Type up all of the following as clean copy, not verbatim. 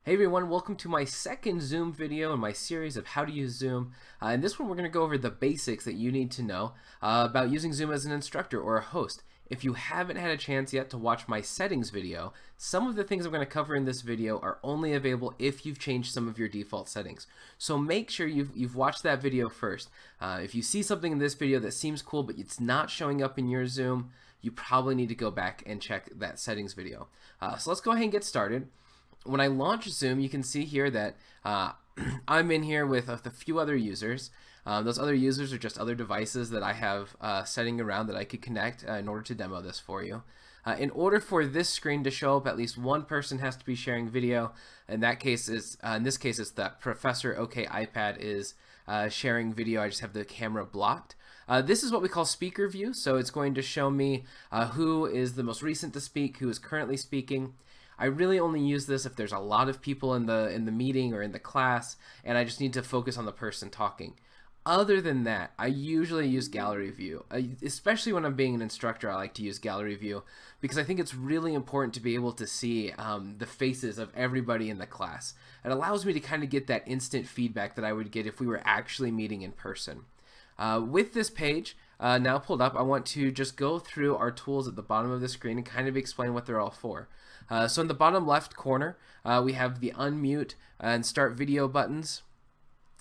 Hey everyone, welcome to my second Zoom video in my series of how to use Zoom. In this one, we're going to go over the basics that you need to know about using Zoom as an instructor or a host. If you haven't had a chance yet to watch my settings video, some of the things I'm going to cover in this video are only available if you've changed some of your default settings. So make sure you've watched that video first. If you see something in this video that seems cool but it's not showing up in your Zoom, you probably need to go back and check that settings video. So let's go ahead and get started. When I launch Zoom, you can see here that I'm in here with a few other users. Those other users are just other devices that I have setting around that I could connect in order to demo this for you. In order for this screen to show up, at least one person has to be sharing video. In this case, it's that Professor OK iPad is sharing video. I just have the camera blocked. This is what we call speaker view. So it's going to show me who is the most recent to speak, who is currently speaking. I really only use this if there's a lot of people in the meeting or in the class and I just need to focus on the person talking. Other than that, I usually use gallery view. Especially when I'm being an instructor, I like to use gallery view because I think it's really important to be able to see the faces of everybody in the class. It allows me to kind of get that instant feedback that I would get if we were actually meeting in person. With this page now pulled up, I want to just go through our tools at the bottom of the screen and kind of explain what they're all for. So in the bottom left corner, we have the unmute and start video buttons.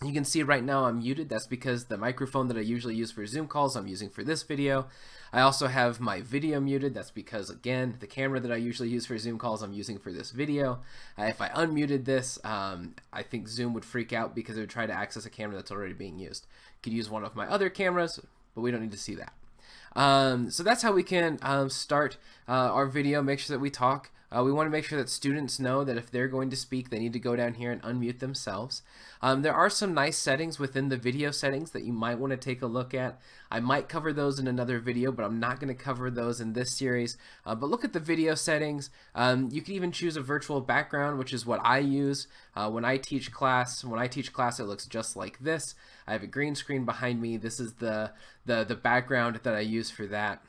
You can see right now I'm muted. That's because the microphone that I usually use for Zoom calls I'm using for this video. I also have my video muted. That's because, again, the camera that I usually use for Zoom calls I'm using for this video. If I unmuted this, I think Zoom would freak out because it would try to access a camera that's already being used. Could use one of my other cameras, but we don't need to see that. So that's how we can start our video, make sure that we talk. We want to make sure that students know that if they're going to speak, they need to go down here and unmute themselves. There are some nice settings within the video settings that you might want to take a look at. I might cover those in another video, but I'm not going to cover those in this series. But look at the video settings. You can even choose a virtual background, which is what I use when I teach class. When I teach class, it looks just like this. I have a green screen behind me. This is the background that I use for that.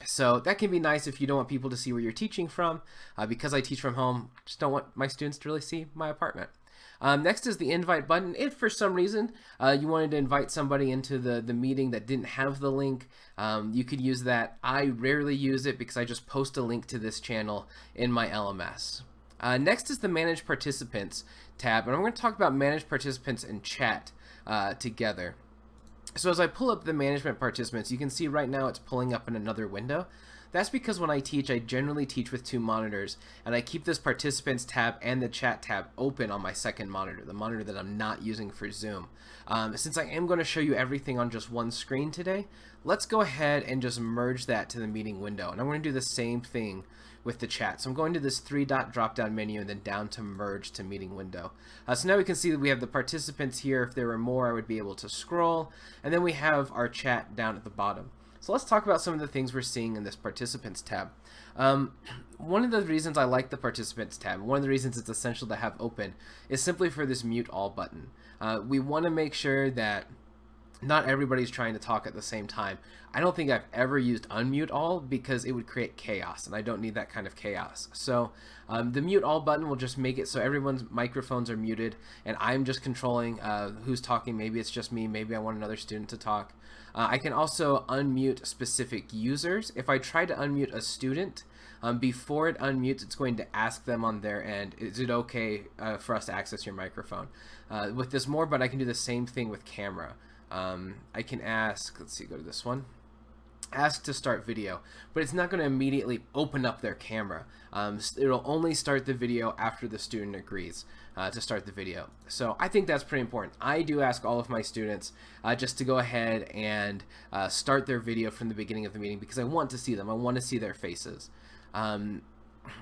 So that can be nice if you don't want people to see where you're teaching from. Because I teach from home, I just don't want my students to really see my apartment. Next is the invite button. If for some reason you wanted to invite somebody into the meeting that didn't have the link, you could use that. I rarely use it because I just post a link to this channel in my LMS. Next is the Manage Participants tab, and I'm going to talk about Manage Participants and Chat together. So as I pull up the management participants, you can see right now it's pulling up in another window. That's because when I teach, I generally teach with two monitors, and I keep this participants tab and the chat tab open on my second monitor, the monitor that I'm not using for Zoom. Since I am going to show you everything on just one screen today, let's go ahead and just merge that to the meeting window. And I'm going to do the same thing with the chat. So I'm going to this three-dot drop-down menu and then down to merge to meeting window. So now we can see that we have the participants here. If there were more, I would be able to scroll. And then we have our chat down at the bottom. So let's talk about some of the things we're seeing in this participants tab. One of the reasons I like the participants tab, one of the reasons it's essential to have open, is simply for this mute all button. We want to make sure that not everybody's trying to talk at the same time. I don't think I've ever used unmute all because it would create chaos, and I don't need that kind of chaos. So the mute all button will just make it so everyone's microphones are muted, and I'm just controlling who's talking. Maybe it's just me. Maybe I want another student to talk. I can also unmute specific users. If I try to unmute a student, before it unmutes, it's going to ask them on their end, is it okay for us to access your microphone? With this more, but I can do the same thing with camera. I can ask, let's see, go to this one, ask to start video, but it's not going to immediately open up their camera. It'll only start the video after the student agrees to start the video. So I think that's pretty important. I do ask all of my students just to go ahead and start their video from the beginning of the meeting because I want to see them. I want to see their faces.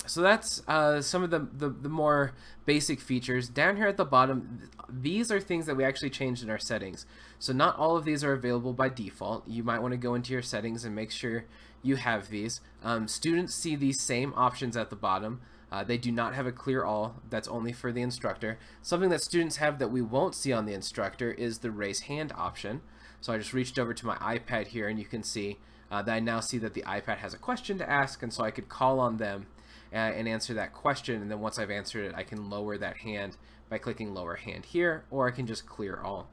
So that's some of the more basic features. Down here at the bottom, these are things that we actually changed in our settings. So not all of these are available by default. You might want to go into your settings and make sure you have these. Students see these same options at the bottom. They do not have a clear all. That's only for the instructor. Something that students have that we won't see on the instructor is the raise hand option. So I just reached over to my iPad here and you can see that I now see that the iPad has a question to ask, and so I could call on them and answer that question. And then once I've answered it, I can lower that hand by clicking lower hand here, or I can just clear all.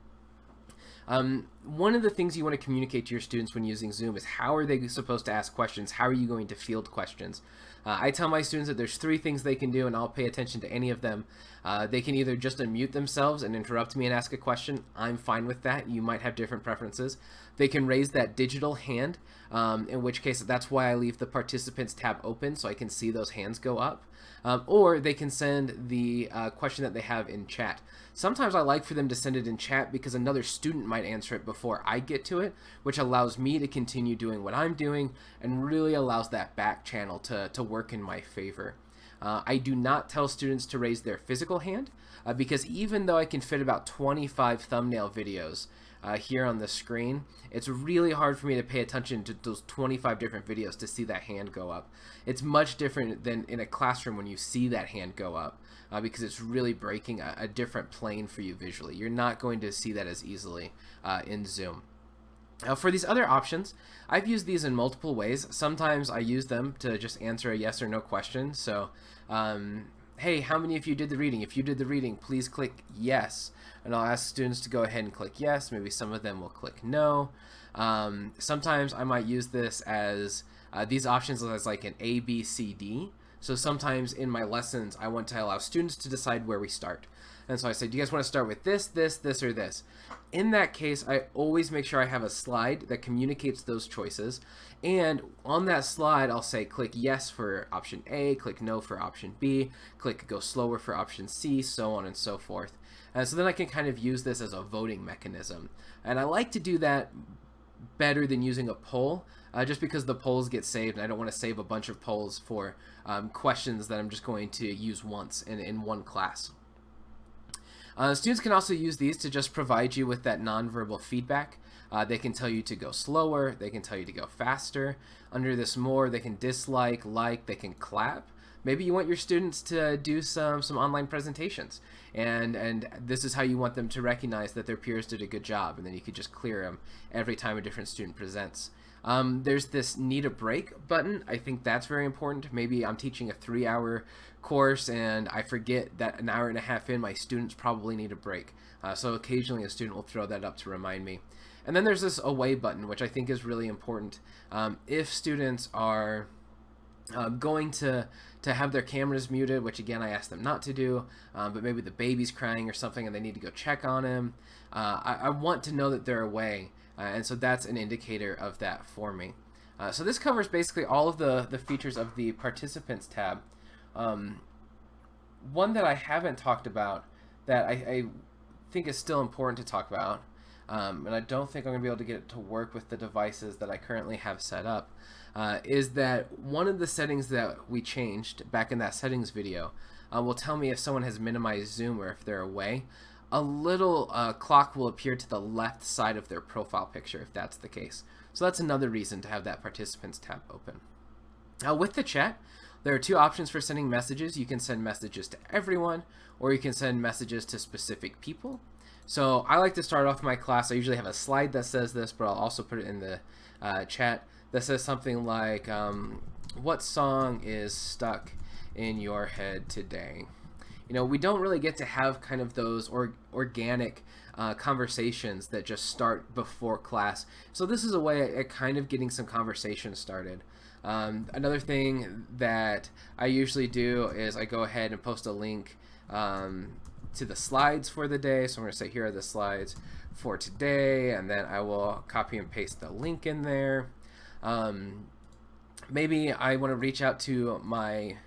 One of the things you want to communicate to your students when using Zoom is how are they supposed to ask questions? How are you going to field questions? I tell my students that there's 3 things they can do, and I'll pay attention to any of them. They can either just unmute themselves and interrupt me and ask a question. I'm fine with that. You might have different preferences. They can raise that digital hand, in which case that's why I leave the participants tab open so I can see those hands go up. Or they can send the question that they have in chat. Sometimes I like for them to send it in chat because another student might answer it before I get to it, which allows me to continue doing what I'm doing and really allows that back channel to work in my favor. I do not tell students to raise their physical hand because even though I can fit about 25 thumbnail videos here on the screen, it's really hard for me to pay attention to those 25 different videos to see that hand go up. It's much different than in a classroom when you see that hand go up because it's really breaking a different plane for you visually. You're not going to see that as easily in Zoom. For these other options, I've used these in multiple ways. Sometimes I use them to just answer a yes or no question. So, hey, how many of you did the reading? If you did the reading, please click yes. And I'll ask students to go ahead and click yes. Maybe some of them will click no. Sometimes I might use this as these options as like an A, B, C, D. So sometimes in my lessons, I want to allow students to decide where we start. And so I say, do you guys want to start with this, this, this, or this? In that case, I always make sure I have a slide that communicates those choices. And on that slide, I'll say click yes for option A, click no for option B, click go slower for option C, so on and so forth. And so then I can kind of use this as a voting mechanism. And I like to do that better than using a poll, just because the polls get saved and I don't want to save a bunch of polls for questions that I'm just going to use once in one class. Students can also use these to just provide you with that nonverbal feedback. They can tell you to go slower, they can tell you to go faster. Under this more, they can dislike, like, they can clap. Maybe you want your students to do some online presentations, and this is how you want them to recognize that their peers did a good job, and then you could just clear them every time a different student presents. There's this need a break button. I think that's very important. Maybe I'm teaching a 3-hour course and I forget that an hour and a half in, my students probably need a break. So occasionally a student will throw that up to remind me. And then there's this away button, which I think is really important. If students are going to have their cameras muted, which again I ask them not to do, but maybe the baby's crying or something and they need to go check on him, I want to know that they're away. And so that's an indicator of that for me. So this covers basically all of the features of the Participants tab. One that I haven't talked about that I think is still important to talk about, and I don't think I'm going to be able to get it to work with the devices that I currently have set up, is that one of the settings that we changed back in that settings video will tell me if someone has minimized Zoom or if they're away. A little clock will appear to the left side of their profile picture if that's the case. So that's another reason to have that Participants tab open. With the chat, there are 2 options for sending messages. You can send messages to everyone, or you can send messages to specific people. So I like to start off my class. I usually have a slide that says this, but I'll also put it in the chat that says something like, what song is stuck in your head today? You know, we don't really get to have kind of those organic conversations that just start before class. So this is a way at kind of getting some conversation started. Another thing that I usually do is I go ahead and post a link to the slides for the day. So I'm going to say here are the slides for today, and then I will copy and paste the link in there. Maybe I want to reach out to my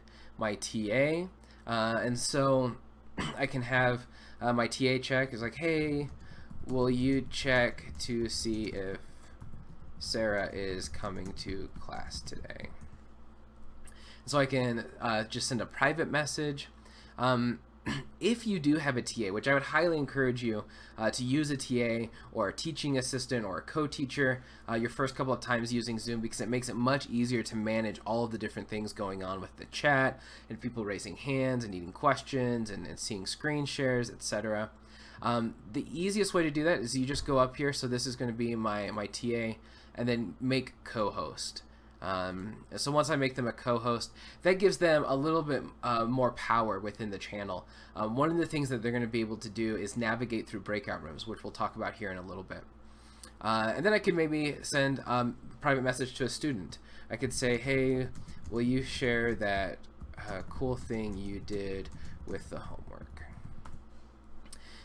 TA. And so I can have my TA check is like, hey, will you check to see if Sarah is coming to class today? So I can just send a private message. If you do have a TA, which I would highly encourage you to use a TA or a teaching assistant or a co-teacher your first couple of times using Zoom, because it makes it much easier to manage all of the different things going on with the chat and people raising hands and needing questions and seeing screen shares, etc. The easiest way to do that is you just go up here. So this is going to be my TA, and then make co-host. So once I make them a co-host, that gives them a little bit more power within the channel. One of the things that they're going to be able to do is navigate through breakout rooms, which we'll talk about here in a little bit. And then I could maybe send a private message to a student. I could say, hey, will you share that cool thing you did with the homework?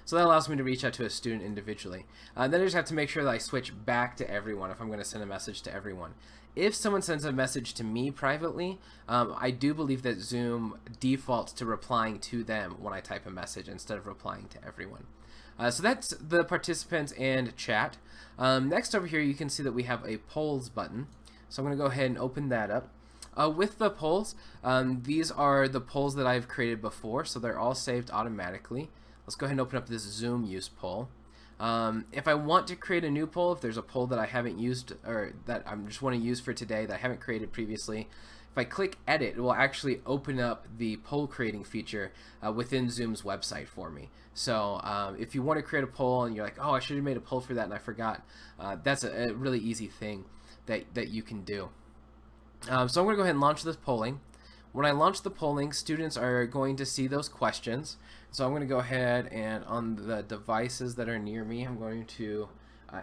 So that allows me to reach out to a student individually. Then I just have to make sure that I switch back to everyone if I'm going to send a message to everyone. If someone sends a message to me privately, I do believe that Zoom defaults to replying to them when I type a message instead of replying to everyone. So that's the participants and chat. Next over here, you can see that we have a polls button. So I'm going to go ahead and open that up. With the polls, these are the polls that I've created before, so they're all saved automatically. Let's go ahead and open up this Zoom use poll. If I want to create a new poll, if there's a poll that I haven't used or that I just want to use for today that I haven't created previously, if I click edit, it will actually open up the poll creating feature within Zoom's website for me. So if you want to create a poll and you're like, oh, I should have made a poll for that and I forgot, that's a really easy thing that you can do. So I'm going to go ahead and launch this polling. When I launch the polling, students are going to see those questions. So I'm going to go ahead and on the devices that are near me, I'm going to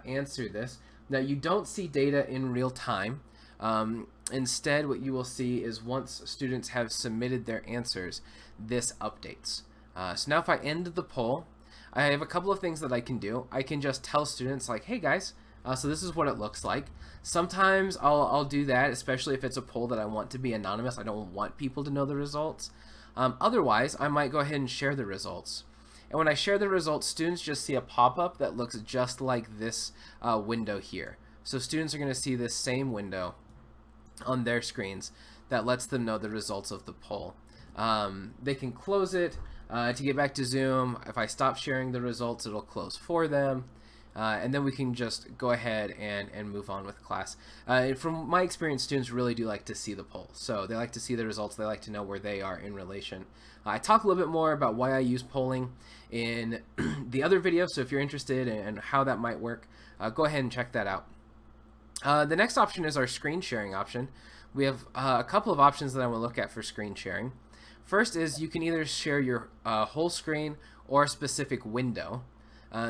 answer this. Now you don't see data in real time. Instead, what you will see is once students have submitted their answers, this updates. So now if I end the poll, I have a couple of things that I can do. I can just tell students like, hey guys, so this is what it looks like. Sometimes I'll do that, especially if it's a poll that I want to be anonymous. I don't want people to know the results. Otherwise, I might go ahead and share the results. And when I share the results, students just see a pop-up that looks just like this window here. So students are going to see this same window on their screens that lets them know the results of the poll. They can close it to get back to Zoom. If I stop sharing the results, it'll close for them. And then we can just go ahead and move on with class. From my experience, students really do like to see the poll. So they like to see the results. They like to know where they are in relation. I talk a little bit more about why I use polling in the other video. So if you're interested in how that might work, go ahead and check that out. The next option is our screen sharing option. We have a couple of options that I want to look at for screen sharing. First is you can either share your whole screen or a specific window.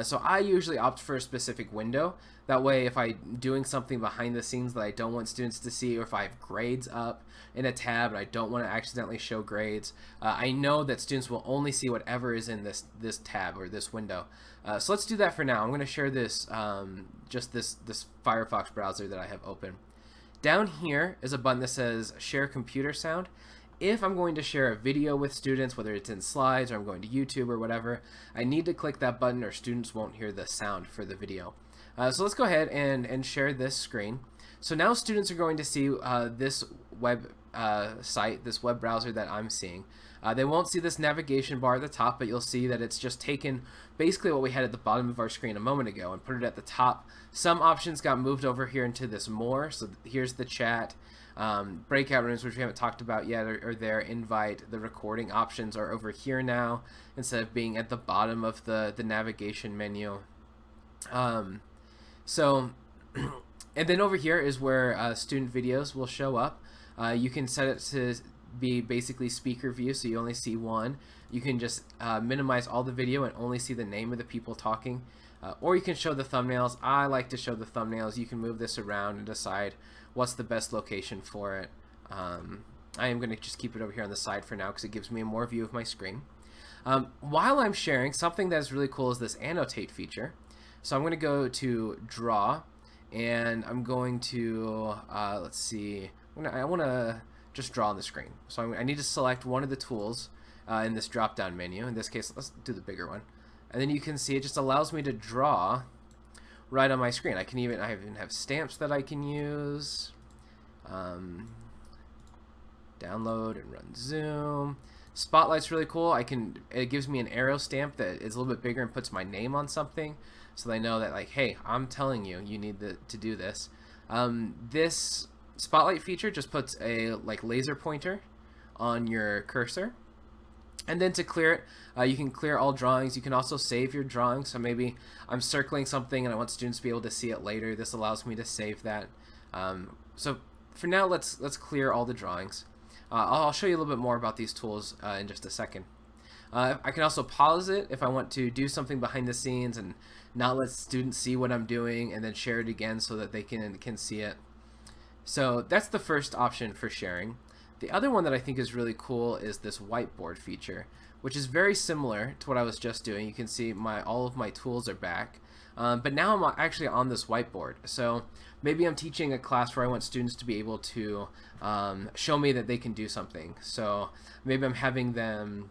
So I usually opt for a specific window. That way, if I'm doing something behind the scenes that I don't want students to see, or if I have grades up in a tab and I don't want to accidentally show grades, I know that students will only see whatever is in this tab or this window. So let's do that for now. I'm going to share this, just this Firefox browser that I have open. Down here is a button that says Share Computer Sound. If I'm going to share a video with students, whether it's in slides or I'm going to YouTube or whatever, I need to click that button or students won't hear the sound for the video. So let's go ahead and share this screen. So now students are going to see this web site, this web browser that I'm seeing. They won't see this navigation bar at the top, but you'll see that it's just taken basically what we had at the bottom of our screen a moment ago and put it at the top. Some options got moved over here into this more. So here's the chat. Breakout rooms, which we haven't talked about yet, are there. Invite, the recording options are over here now instead of being at the bottom of the navigation menu. So and then over here is where student videos will show up. You can set it to be basically speaker view, so you only see one. You can just minimize all the video and only see the name of the people talking, or you can show the thumbnails. I like to show the thumbnails. You can move this around and decide what's the best location for it. I am going to just keep it over here on the side for now because it gives me a more view of my screen. While I'm sharing, something that's really cool is this annotate feature. So I'm going to go to draw and I'm going to let's see, I want to just draw on the screen. So I need to select one of the tools in this drop down menu. In this case, let's do the bigger one, and then you can see it just allows me to draw right on my screen. I even have stamps that I can use. Download and run Zoom. Spotlight's really cool. It gives me an arrow stamp that is a little bit bigger and puts my name on something, so they know that, like, hey, I'm telling you, you need to do this. This Spotlight feature just puts a laser pointer on your cursor. And then to clear it, you can clear all drawings. You can also save your drawings. So maybe I'm circling something and I want students to be able to see it later. This allows me to save that. So for now, let's clear all the drawings. I'll show you a little bit more about these tools in just a second. I can also pause it if I want to do something behind the scenes and not let students see what I'm doing, and then share it again so that they can see it. So that's the first option for sharing. The other one that I think is really cool is this whiteboard feature, which is very similar to what I was just doing. You can see all of my tools are back, but now I'm actually on this whiteboard. So maybe I'm teaching a class where I want students to be able to show me that they can do something. So maybe I'm having them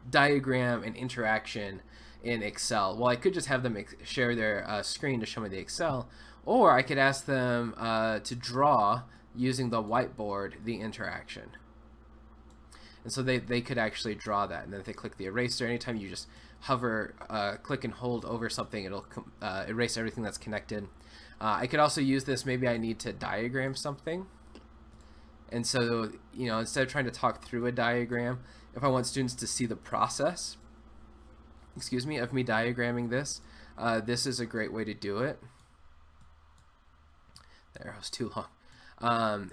diagram an interaction in Excel. Well, I could just have them share their screen to show me the Excel, or I could ask them to draw using the whiteboard the interaction. And so they could actually draw that, and then if they click the eraser, anytime you just hover, click and hold over something, it'll erase everything that's connected. I could also use this, maybe I need to diagram something. And so, you know, instead of trying to talk through a diagram, if I want students to see the process, excuse me, of me diagramming this, this is a great way to do it. There, it was too long.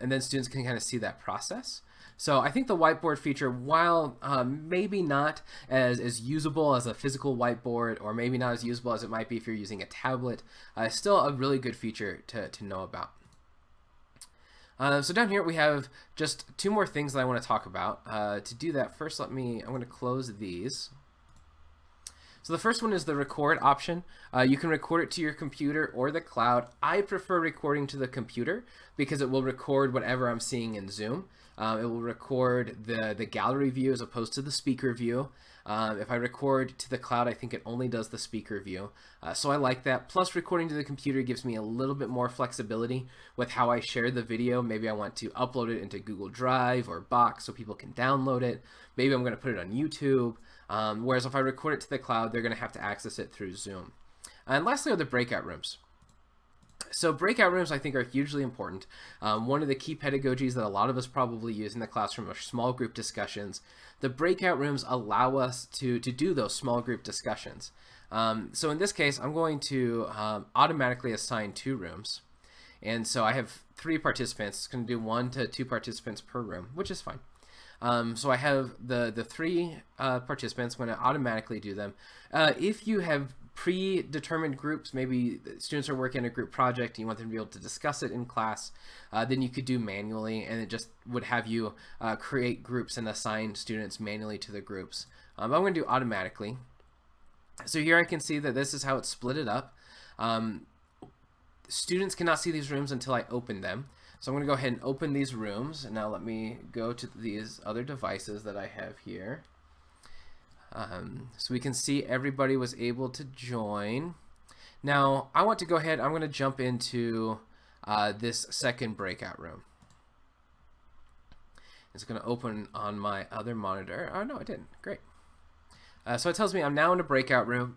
And then students can kind of see that process. So I think the whiteboard feature, while maybe not as usable as a physical whiteboard, or maybe not as usable as it might be if you're using a tablet, is still a really good feature to know about. So down here we have just two more things that I want to talk about. To do that, first I'm going to close these. So the first one is the record option. You can record it to your computer or the cloud. I prefer recording to the computer because it will record whatever I'm seeing in Zoom. It will record the gallery view as opposed to the speaker view. If I record to the cloud, I think it only does the speaker view. So I like that. Plus, recording to the computer gives me a little bit more flexibility with how I share the video. Maybe I want to upload it into Google Drive or Box so people can download it. Maybe I'm going to put it on YouTube. Whereas if I record it to the cloud, they're going to have to access it through Zoom. And lastly are the breakout rooms. So breakout rooms I think are hugely important. One of the key pedagogies that a lot of us probably use in the classroom are small group discussions. The breakout rooms allow us to do those small group discussions. So in this case, I'm going to automatically assign 2 rooms. And so I have 3 participants. It's going to do 1 to 2 participants per room, which is fine. So I have the 3 participants. I'm going to automatically do them. If you have predetermined groups, maybe students are working on a group project and you want them to be able to discuss it in class, then you could do manually, and it just would have you create groups and assign students manually to the groups. But I'm going to do automatically. So here I can see that this is how it's split it up. Students cannot see these rooms until I open them. So I'm going to go ahead and open these rooms, and now let me go to these other devices that I have here. So we can see everybody was able to join. Now I want to go ahead, I'm going to jump into this second breakout room. It's going to open on my other monitor. Oh no, it didn't. Great. So it tells me I'm now in a breakout room.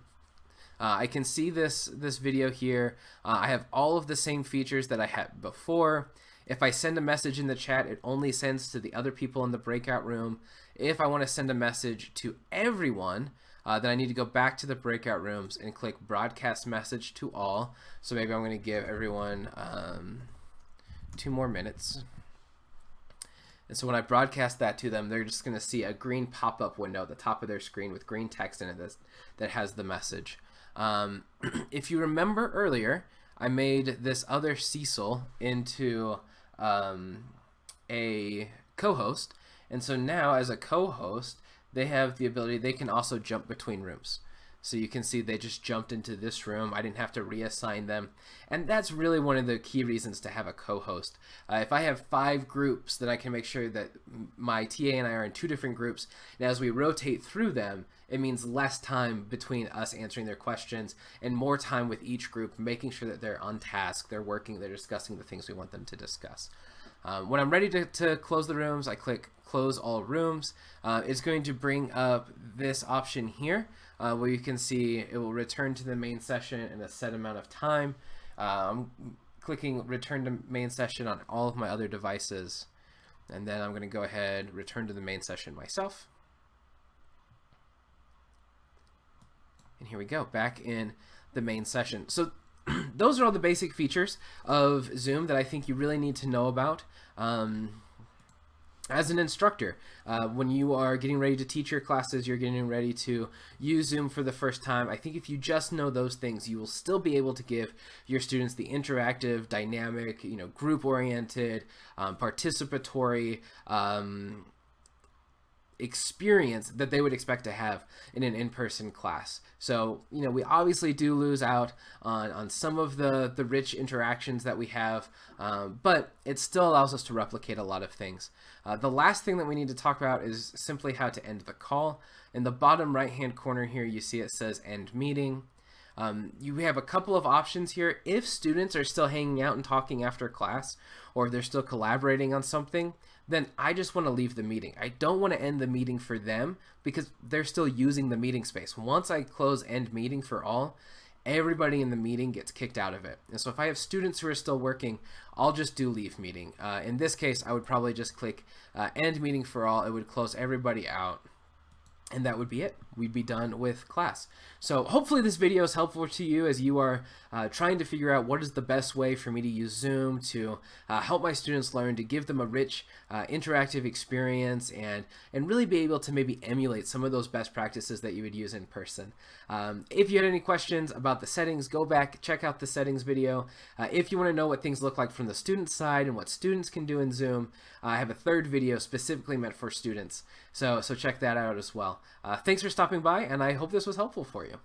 I can see this video here. I have all of the same features that I had before. If I send a message in the chat, it only sends to the other people in the breakout room. If I want to send a message to everyone, then I need to go back to the breakout rooms and click broadcast message to all. So maybe I'm going to give everyone 2 more minutes. And so when I broadcast that to them, they're just going to see a green pop-up window at the top of their screen with green text in it that has the message. If you remember earlier, I made this other Cecil into a co-host, and so now as a co-host they have the ability, they can also jump between rooms. So you can see they just jumped into this room. I didn't have to reassign them, and that's really one of the key reasons to have a co-host. If I have 5 groups, then I can make sure that my TA and I are in 2 different groups, and as we rotate through them, it means less time between us answering their questions and more time with each group, making sure that they're on task, they're working, they're discussing the things we want them to discuss. When I'm ready to close the rooms, I click close all rooms. It's going to bring up this option here where you can see it will return to the main session in a set amount of time. I'm clicking return to main session on all of my other devices, and then I'm going to go ahead return to the main session myself. And here we go, back in the main session. So those are all the basic features of Zoom that I think you really need to know about. As an instructor, when you are getting ready to teach your classes, you're getting ready to use Zoom for the first time, I think if you just know those things, you will still be able to give your students the interactive, dynamic, group-oriented, participatory experience that they would expect to have in an in-person class. So, we obviously do lose out on some of the rich interactions that we have, but it still allows us to replicate a lot of things. The last thing that we need to talk about is simply how to end the call. In the bottom right-hand corner here, you see it says end meeting. You have a couple of options here. If students are still hanging out and talking after class, or if they're still collaborating on something, then I just want to leave the meeting. I don't want to end the meeting for them because they're still using the meeting space. Once I close end meeting for all, everybody in the meeting gets kicked out of it. And so if I have students who are still working, I'll just do leave meeting. In this case, I would probably just click end meeting for all. It would close everybody out. And that would be it. We'd be done with class. So hopefully this video is helpful to you as you are trying to figure out what is the best way for me to use Zoom to help my students learn, to give them a rich interactive experience, and really be able to maybe emulate some of those best practices that you would use in person. If you had any questions about the settings, go back, check out the settings video. If you want to know what things look like from the student side and what students can do in Zoom, I have a third video specifically meant for students. So check that out as well. Thanks for stopping by, and I hope this was helpful for you.